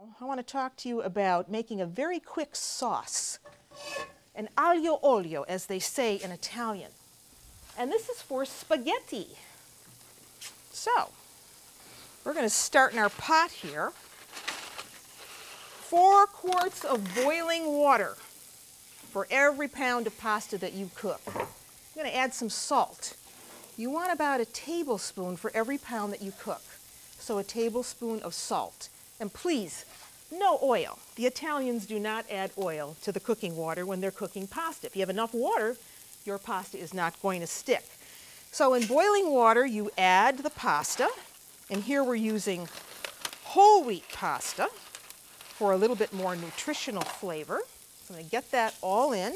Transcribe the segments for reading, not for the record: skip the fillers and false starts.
I want to talk to you about making a very quick sauce, an aglio olio, as they say in Italian. And this is for spaghetti. So, we're going to start in our pot here. 4 quarts of boiling water for every pound of pasta that you cook. I'm going to add some salt. You want about a tablespoon for every pound that you cook. So a tablespoon of salt. And please, no oil. The Italians do not add oil to the cooking water when they're cooking pasta. If you have enough water, your pasta is not going to stick. So in boiling water, you add the pasta. And here we're using whole wheat pasta for a little bit more nutritional flavor. So I'm going to get that all in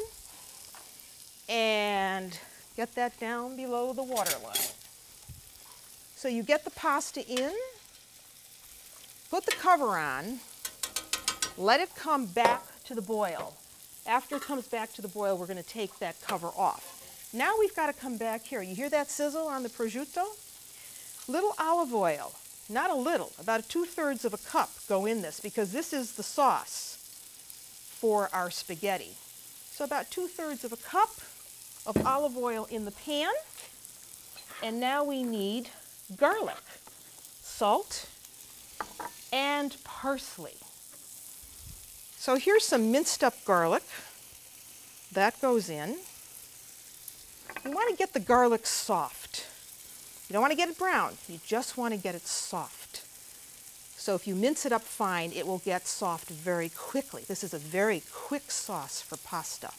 and get that down below the water line. So you get the pasta in, put the cover on, let it come back to the boil. After it comes back to the boil, we're going to take that cover off. Now we've got to come back here. You hear that sizzle on the prosciutto? Little olive oil, not a little, about 2/3 of a cup go in this because this is the sauce for our spaghetti. So about 2/3 of a cup of olive oil in the pan. And now we need garlic, salt, and parsley. So here's some minced up garlic. That goes in. You want to get the garlic soft. You don't want to get it brown. You just want to get it soft. So if you mince it up fine, it will get soft very quickly. This is a very quick sauce for pasta.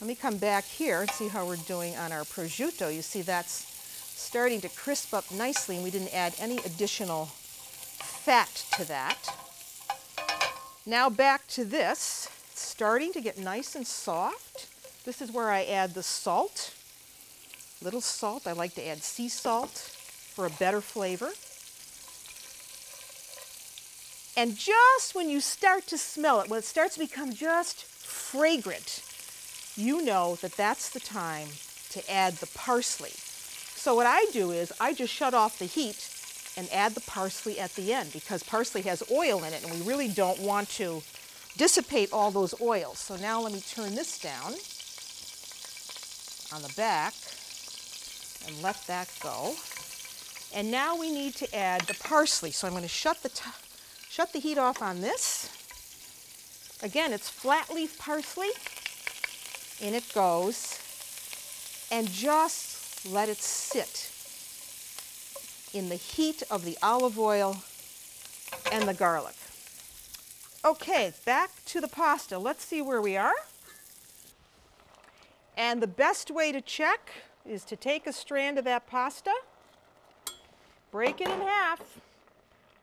Let me come back here and see how we're doing on our prosciutto. You see that's starting to crisp up nicely, and we didn't add any additional fat to that. Now back to this. It's starting to get nice and soft. This is where I add the salt. Little salt. I like to add sea salt for a better flavor. And just when you start to smell it, when it starts to become just fragrant, you know that that's the time to add the parsley. So what I do is I just shut off the heat and add the parsley at the end because parsley has oil in it and we really don't want to dissipate all those oils. So now let me turn this down on the back and let that go. And now we need to add the parsley. So I'm going to shut the heat off on this. Again, it's flat leaf parsley. In it goes. And just let it sit in the heat of the olive oil and the garlic. Okay, back to the pasta. Let's see where we are. And the best way to check is to take a strand of that pasta, break it in half.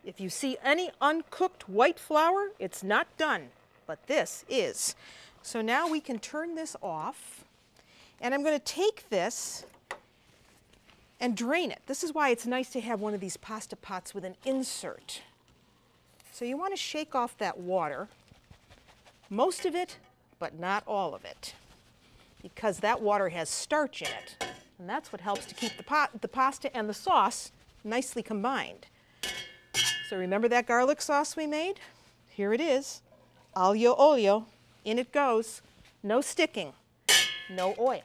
If you see any uncooked white flour, it's not done, but this is. So now we can turn this off, and I'm going to take this and drain it. This is why it's nice to have one of these pasta pots with an insert. So you want to shake off that water, most of it, but not all of it, because that water has starch in it, and that's what helps to keep the pasta and the sauce nicely combined. So remember that garlic sauce we made? Here it is, aglio olio. In it goes, no sticking, no oil.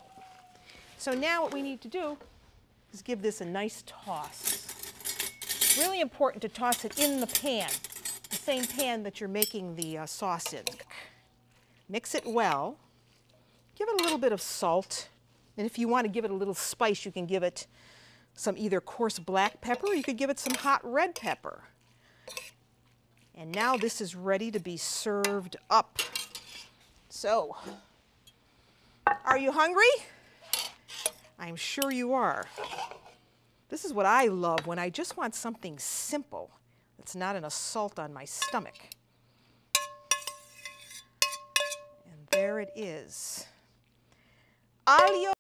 So now what we need to do is give this a nice toss. It's really important to toss it in the pan, the same pan that you're making the sauce in. Mix it well. Give it a little bit of salt. And if you want to give it a little spice, you can give it some either coarse black pepper or you could give it some hot red pepper. And now this is ready to be served up. So, are you hungry? I'm sure you are. This is what I love when I just want something simple that's not an assault on my stomach. And there it is. Aglio